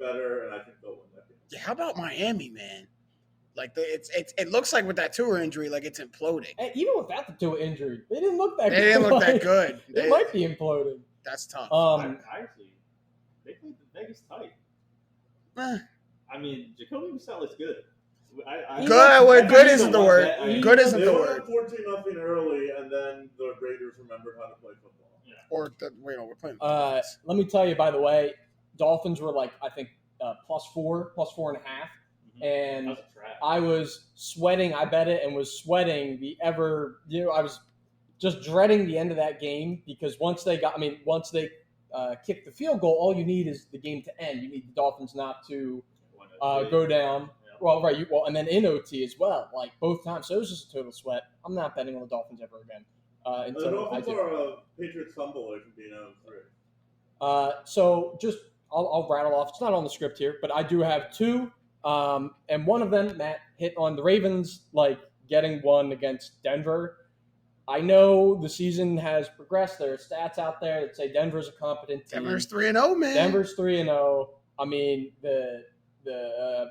better, and I think they'll win that game. Yeah, how about Miami, man? Like it looks like with that Tua injury, like it's imploding. And even without the Tua injury, they didn't look that good. They didn't look that good. It might be imploding. That's tough. Actually, they played the Vegas tight. Eh. I mean, Jacoby Brissett looks good. Good isn't the word. Good isn't the word. They were 14-0 early, and then the Raiders remembered how to play football. Yeah. Or we're playing. Let me tell you, by the way, Dolphins were like I think +4, +4.5, and I was sweating. I bet it and was sweating I was just dreading the end of that game because once they kicked the field goal, all you need is the game to end. You need the Dolphins not to go down. Well, right. And then in OT as well, like both times. So it was just a total sweat. I'm not betting on the Dolphins ever again. The Dolphins are Patriots fumble away from being 0-3. So just I'll rattle off. It's not on the script here, but I do have two. And one of them, Matt, hit on the Ravens, like getting one against Denver. I know the season has progressed. There are stats out there that say Denver's a competent team. Denver's 3-0, man. Denver's 3-0. I mean, the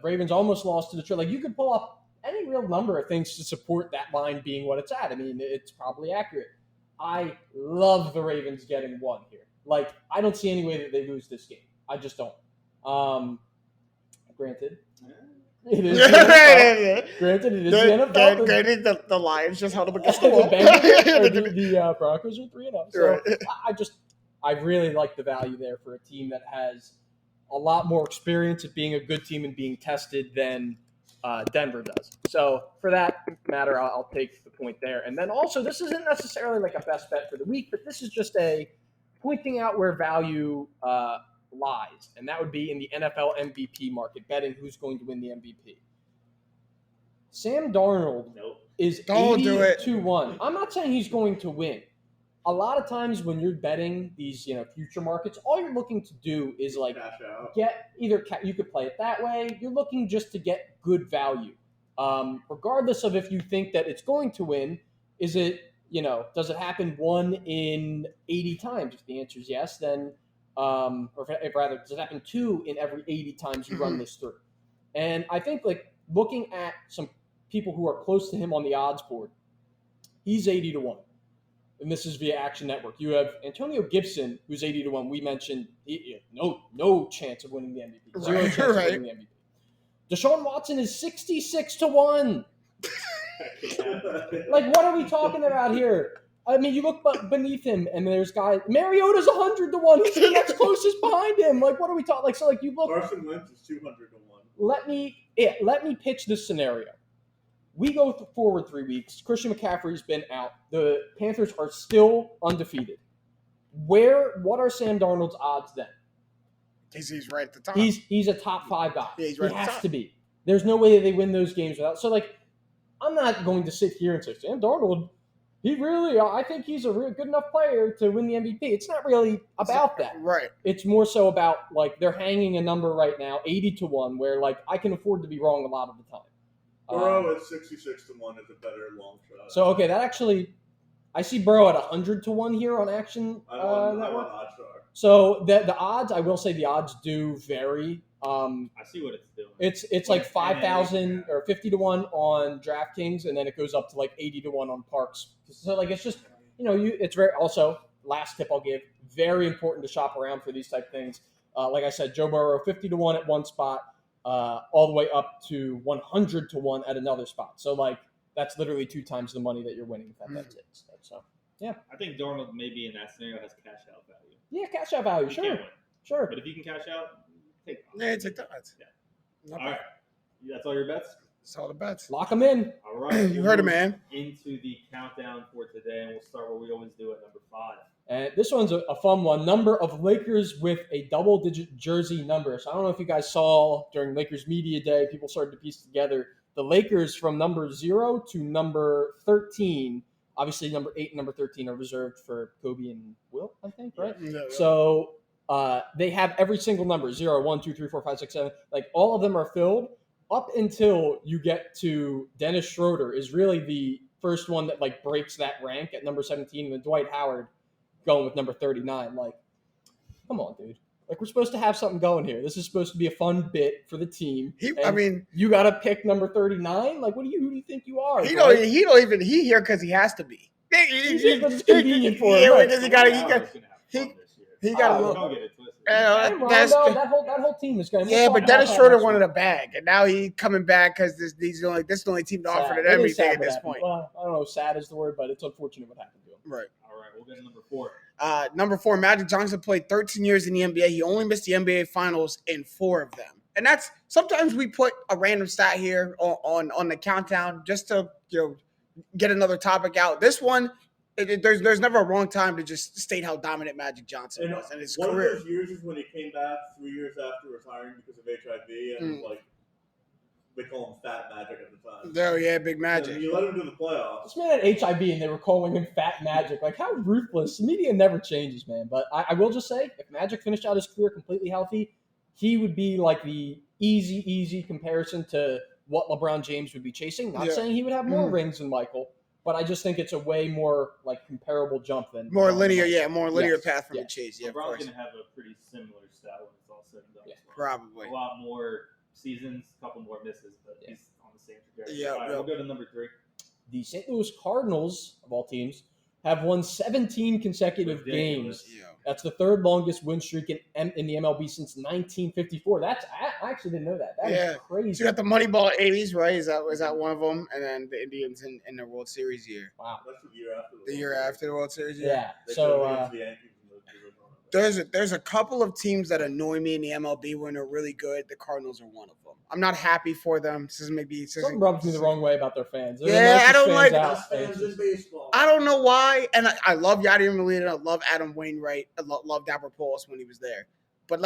Ravens almost lost to Detroit. Like, you could pull up any real number of things to support that line being what it's at. I mean, it's probably accurate. I love the Ravens getting one here. Like, I don't see any way that they lose this game. I just don't. Granted. It is the NFL. Granted, it is the NFL. Granted, the Lions just held up against the wall. The Broncos are 3-0. So right. I really like the value there for a team that has a lot more experience at being a good team and being tested than Denver does. So for that matter, I'll take the point there. And then also, this isn't necessarily like a best bet for the week, but this is just a pointing out where value lies, and that would be in the NFL MVP market, betting who's going to win the MVP. Sam Darnold is 80-1. I'm not saying he's going to win. A lot of times when you're betting these, future markets, all you're looking to do is like get you could play it that way. You're looking just to get good value, regardless of if you think that it's going to win. Is it, does it happen 1 in 80 times? If the answer is yes, then or if rather, does it happen 2 in every 80 times you run this through? And I think like looking at some people who are close to him on the odds board, he's 80-1. And this is via Action Network. You have Antonio Gibson, who's 80-1. We mentioned no chance of winning the MVP. Zero chance of winning the MVP. Deshaun Watson is 66-1. Like, what are we talking about here? I mean, you look beneath him, and there's guys. Mariota's 100-1. He's the next closest behind him. Like, what are we talking? Like, so, like, you look. Carson Wentz is 200-1. Let me pitch this scenario. We go forward 3 weeks. Christian McCaffrey's been out. The Panthers are still undefeated. What are Sam Darnold's odds then? He's right at the top. He's a top 5 guy. Yeah, he's right he at the has top. to be. There's no way that they win those games without. So, like, I'm not going to sit here and say Sam Darnold. I think he's a really good enough player to win the MVP. It's not really about that. Right. It's more so about, like, they're hanging a number right now, 80-1, where, like, I can afford to be wrong a lot of the time. Burrow at 66-1 is a better long shot. So, okay, that actually, I see Burrow at 100-1 here on Action I'm on Network. Oddshark. So the odds, I will say the odds do vary. I see what it's doing. It's like 5,000 or 50-1 on DraftKings, and then it goes up to like 80-1 on Parks. So like it's just it's very also last tip I'll give, very important to shop around for these type things. Like I said, Joe Burrow 50-1 at one spot, all the way up to 100-1 at another spot. So like that's literally 2 times the money that you're winning if that bet's it. So yeah, I think Darnold maybe in that scenario has cash out value. Yeah, cash out value, sure. But if you can cash out. Take the odds. Yeah. All right. That's all your bets? That's all the bets. Lock them in. All right. You heard it, man. Into the countdown for today, and we'll start where we always do at number 5. And this one's a fun one. Number of Lakers with a double-digit jersey number. So I don't know if you guys saw during Lakers Media Day, people started to piece together the Lakers from number 0 to number 13. Obviously, number 8 and number 13 are reserved for Kobe and Will, I think, right? Yeah. So they have every single number, 0, 1, 2, 3, 4, 5, 6, 7. Like, all of them are filled up until you get to Dennis Schroeder is really the first one that, like, breaks that rank at number 17, and then Dwight Howard going with number 39. Like, come on, dude. Like, we're supposed to have something going here. This is supposed to be a fun bit for the team. You got to pick number 39. Like, who do you think you are? He here because he has to be. He's here because it's convenient for him. Yeah, because he got that whole team is going. Yeah, but Dennis Schroeder wanted a bag, and now he's coming back because this is the only team to offer to everything at this point. Well, I don't know, sad is the word, but it's unfortunate what happened to him. Right. All right, we'll get to number 4. Number 4, Magic Johnson played 13 years in the NBA. He only missed the NBA Finals in 4 of them, and that's sometimes we put a random stat here on the countdown just to get another topic out. This one. There's never a wrong time to just state how dominant Magic Johnson was in his career. One of those years is when he came back 3 years after retiring because of HIV, and they call him Fat Magic at the time. Oh yeah, Big Magic. And you let him to the playoffs. This man had HIV, and they were calling him Fat Magic. Like, how ruthless! The media never changes, man. But I will just say, if Magic finished out his career completely healthy, he would be like the easy comparison to what LeBron James would be chasing. Not saying he would have more rings than Michael. But I just think it's a way more comparable jump than more linear path from the chase. Yeah, LeBron's going to have a pretty similar style when it's all said and done. Yeah, probably a lot more seasons, a couple more misses, but he's on the same trajectory. Yeah, all right, we'll go to number 3. The St. Louis Cardinals, of all teams, have won 17 consecutive games. Yeah. That's the third longest win streak in the MLB since 1954. I actually didn't know that. That is crazy. So you got the Moneyball 80s, right? Is that one of them? And then the Indians in the World Series year. Wow. That's the year after. The year after the World Series year. Yeah. So there's a couple of teams that annoy me in the MLB when they're really good. The Cardinals are one of them. I'm not happy for them. Something rubs me the wrong way about their fans. I don't like fans in baseball. I don't know why. And I love Yadier Molina. I love Adam Wainwright. I love Dapper Pulse when he was there. But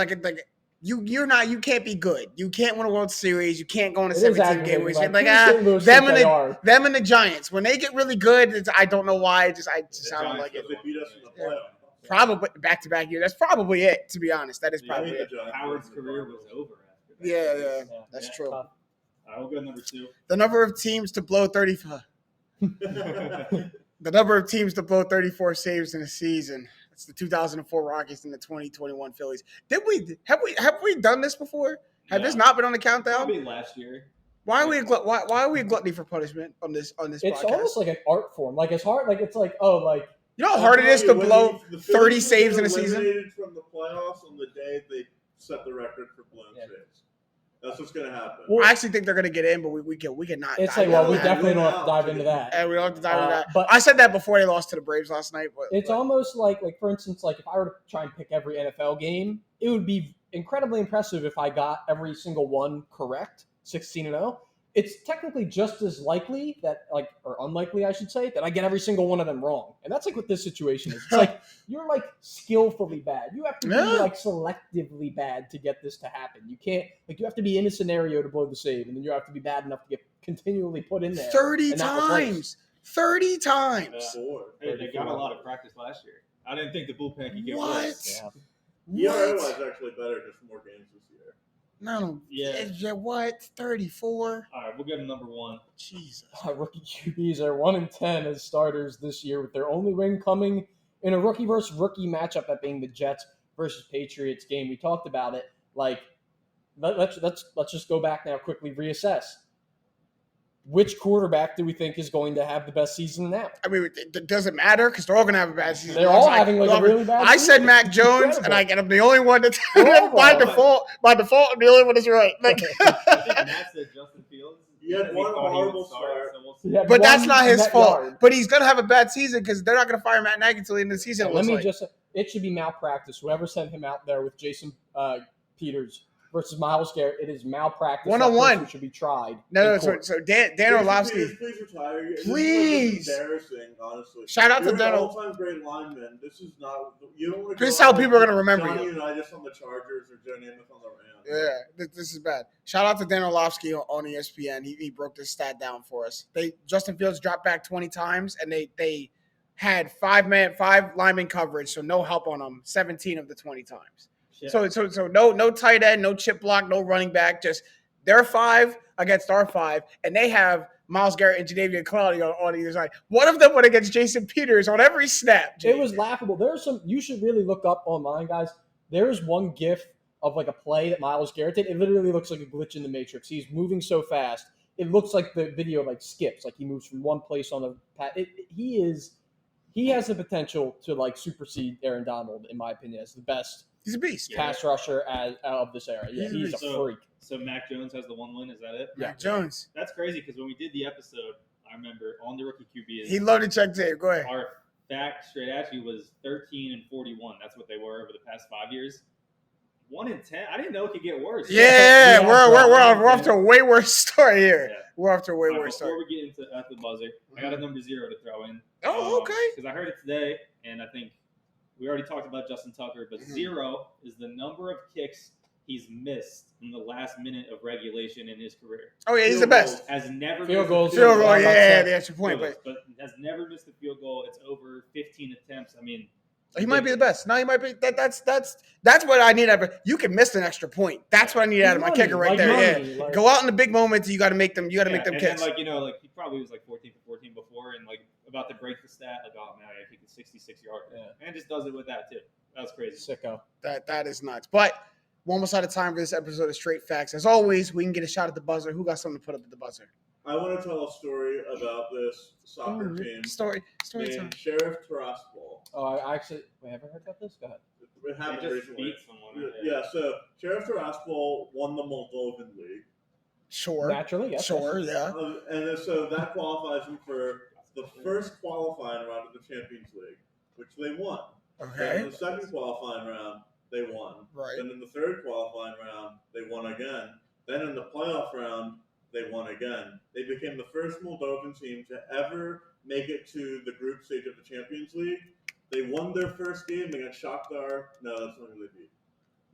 you can't be good. You can't win a World Series. You can't go on a 17 game win streak. Them and the Giants when they get really good. I don't know why. I just don't like it. They beat us in the playoffs. Probably back-to-back year. That's probably it. To be honest, that is probably it. Howard's career was over after that. Yeah, that's true. I'll go number 2. The number of teams to blow 35. The number of teams to blow 34 saves in a season. It's the 2004 Rockies and the 2021 Phillies. Have we done this before? Have this not been on the countdown? Probably last year. Why are we a gluttony for punishment on this It's podcast? almost like an art form. Like, it's hard. Like, it's like, you know how hard it is to blow 30 saves in a season? Eliminated from the playoffs on the day they set the record for blown saves. That's what's going to happen. Well, I actually think they're going to get in, but we cannot. It's like, we definitely don't have to dive into that. And we don't have to dive into that. But I said that before they lost to the Braves last night. It's almost like for instance, like if I were to try and pick every NFL game, it would be incredibly impressive if I got every single one correct, 16-0. It's technically just as likely or unlikely, I should say, that I get every single one of them wrong. And that's like what this situation is. It's like you're like skillfully bad. You have to be like selectively bad to get this to happen. You can't you have to be in a scenario to blow the save, and then you have to be bad enough to get continually put in there 30 times. 30 times. Hey, they got a lot of practice last year. I didn't think the bullpen could get worse. Yeah, was actually better, just more games this year. No. Yeah. What? 34? All right, we'll go to number 1. Jesus. Rookie QBs are 1-10 as starters this year, with their only win coming in a rookie versus rookie matchup, that being the Jets versus Patriots game. We talked about it. Like, let's just go back now, quickly reassess. Which quarterback do we think is going to have the best season now? I mean, it doesn't matter because they're all going to have a bad season. They're all having a really bad season. I said Mac Jones, and I'm the only one that's by default. By default, I'm the only one that's right. I think Matt said Justin Fields. You had one horrible start. But that's not his fault. But he's going to have a bad season because they're not going to fire Matt Nagy until the end of the season. It should be malpractice. Whoever sent him out there with Jason Peters versus Myles Garrett, it is malpractice. 1-on-1 should be tried. No. So Dan Orlovsky, please retire. Please. This is embarrassing, honestly. Shout out to Dan. Dan. All-time great lineman. This is not. You don't want to. This is how people are going to remember Johnny you. Unitas on the Chargers or Joe Namath on the Rams. Yeah, this is bad. Shout out to Dan Orlovsky on ESPN. He broke this stat down for us. Justin Fields dropped back 20 times, and they had five lineman coverage, so no help on them 17 of the 20 times. Yeah. So no tight end, no chip block, no running back, just their 5 against our 5, and they have Myles Garrett and Jadeveon Clowney on either side. One of them went against Jason Peters on every snap. It was laughable. There's some you should really look up online, guys. There is one GIF of like a play that Myles Garrett did. It literally looks like a glitch in the Matrix. He's moving so fast. It looks like the video like skips. Like he moves from one place on the path. He has the potential to like supersede Aaron Donald, in my opinion, as the best He's a beast. pass rusher of this era. Yeah, he's a freak. So Mac Jones has the one win. Is that it? Mac Jones. That's crazy because when we did the episode, I remember on the rookie QB. He loaded check tape. Go ahead. Our fact straight at you was 13-41. That's what they were over the past 5 years. 1-10. I didn't know it could get worse. Yeah, we're off to a way worse start here. Yeah. We're off to a way worse start. Before we get into at the buzzer, I got a number 0 to throw in. Oh, okay. Because I heard it today, and I think we already talked about Justin Tucker, but 0 is the number of kicks he's missed in the last minute of regulation in his career. Oh yeah, he's the best. Has never Field missed goals. a field goal. Yeah, that's your point. But has never missed a field goal. It's over 15 attempts. I mean, he might be the best. No, he might be. That's what I need. You can miss an extra point. That's what I need out of my kicker right there. Yeah, go out in the big moments. You got to make them. You got to make them and kicks. Then, like he probably was like 14 for 14 before, and like about to break the stat. Like, oh man, I kicked a 66-yard, and just does it with that too. That was crazy. Sicko. That is nuts. But we're almost out of time for this episode of Straight Facts. As always, we can get a shot at the buzzer. Who got something to put up at the buzzer? I want to tell a story about this soccer team Story time. named Sheriff Tiraspol. Oh, I actually haven't heard about this. Go ahead. It happened They just recently. beat someone. Yeah, so Sheriff Tiraspol won the Moldovan League. Sure. Naturally, yes. Sure, yeah. And then, so that qualifies them for the first qualifying round of the Champions League, which they won. Okay. Then in the second qualifying round, they won. Right. Then in the third qualifying round, they won again. Then in the playoff round, they won again. They became the first Moldovan team to ever make it to the group stage of the Champions League. They won their first game against Shakhtar. No, that's not who they beat.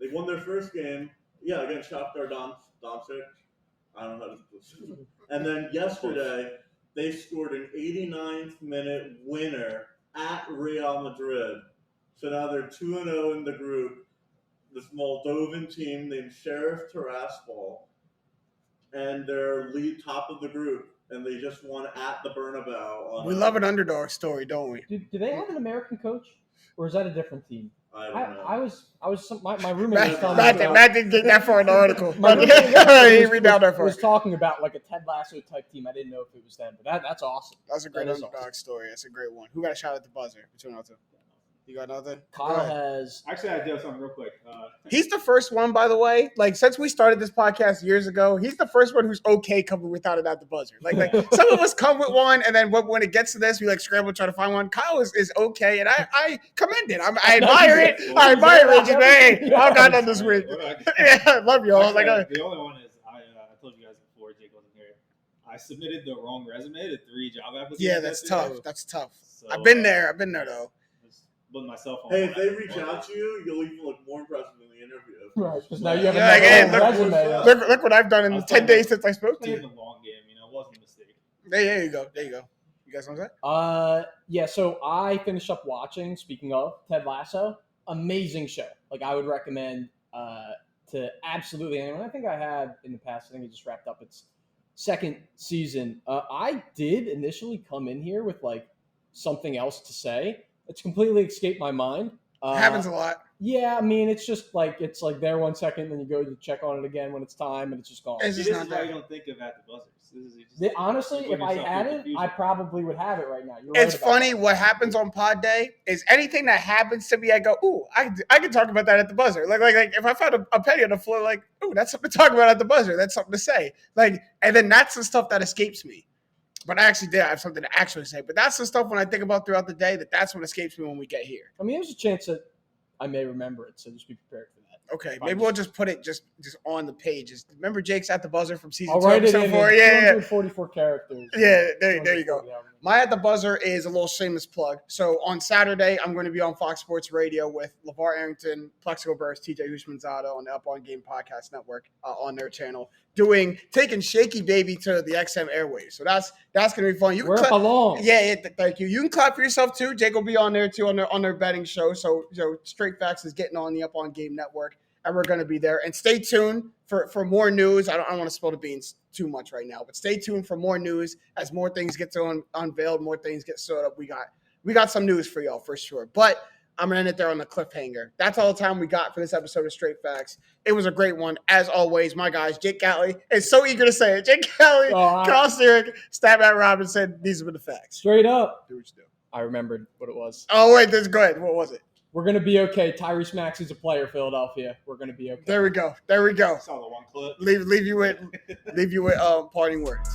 They won their first game, against Shakhtar Donetsk. I don't know how to do this. And then yesterday, they scored an 89th minute winner at Real Madrid. So now they're 2-0 in the group. This Moldovan team named Sheriff Tiraspol. And they're lead top of the group. And they just won at the Bernabeu. We love an underdog story, don't we? Do they have an American coach, or is that a different team? I don't know. My roommate was telling me Matt didn't get that far in the article. My He roommate read down that far. was talking about like a Ted Lasso type team. I didn't know if it was them, but that's awesome. That's a great That is underdog awesome. story. That's a great one. Who got a shot at the buzzer? Between all two. You got nothing? Kyle has. Actually, I do have something real quick. He's the first one, by the way. Like, since we started this podcast years ago, he's the first one who's okay coming without it at the buzzer. Like some of us come with one, and then when it gets to this, we like scramble try to find one. Kyle is okay, and I commend it. I admire it. I admire it. Just, hey, I've got that this week. Yeah, I love y'all. Actually, the only one is I told you guys before Jake wasn't here. I submitted the wrong resume to 3 job applications. Yeah, that's yesterday. tough. That's tough. So, I've been there though. Put myself on. Hey, if they reach out to you, you'll even look more impressive in the interview. Right, because now you have Yeah, another again, resume. Look what I've done in the 10 days since I spoke to Playing you. the long game, it wasn't a mistake. There you go. You guys want that? Yeah. So I finished up watching. Speaking of Ted Lasso, amazing show. Like I would recommend to absolutely anyone. I think I have in the past. I think it just wrapped up its second season. I did initially come in here with like something else to say. It's completely escaped my mind. Happens a lot. Yeah, I mean, it's there 1 second, then you go to check on it again when it's time, and it's just gone. It's See, just this not is why there. you don't think of at the buzzers. Honestly, you if put I yourself had in it, confusion. I probably would have it right now. You're It's right about funny that. what happens on Pod Day is anything that happens to me, I go, ooh, I can talk about that at the buzzer. Like if I found a penny on the floor, like, ooh, that's something to talk about at the buzzer. That's something to say. Like, and then that's the stuff that escapes me. But I actually did have something to actually say. But that's the stuff when I think about throughout the day that's what escapes me when we get here. I mean, there's a chance that I may remember it, so just be prepared for that. Okay, maybe we'll just put it just on the pages. Remember Jake's at the buzzer from season I'll 2, write it episode in 4? Yeah. 244 characters. Yeah, there you go. 240, however many. My at the buzzer is a little shameless plug. So on Saturday, I'm going to be on Fox Sports Radio with LeVar Arrington, Plexico Burst, TJ Hushmanzada on the Up On Game Podcast Network on their channel, taking Shaky Baby to the XM airwaves. So that's going to be fun. You Where it can belongs. yeah, thank you. You can clap for yourself too. Jake will be on there too on their betting show. So Straight Facts is getting on the Up On Game Network. And we're going to be there. And stay tuned for more news. I don't want to spill the beans too much right now, but stay tuned for more news as more things get unveiled, more things get stood up. We got some news for y'all for sure. But I'm going to end it there on the cliffhanger. That's all the time we got for this episode of Straight Facts. It was a great one. As always, my guys, Jake Catley is so eager to say it. Jake Catley, Carl Sirik, Statman Robinson. These have been the facts. Straight up. Do what you do. I remembered what it was. Oh, wait, that's good. What was it? We're going to be okay. Tyrese Maxey's a player, Philadelphia. We're going to be okay. There we go. I saw the one clip. Leave you with parting words.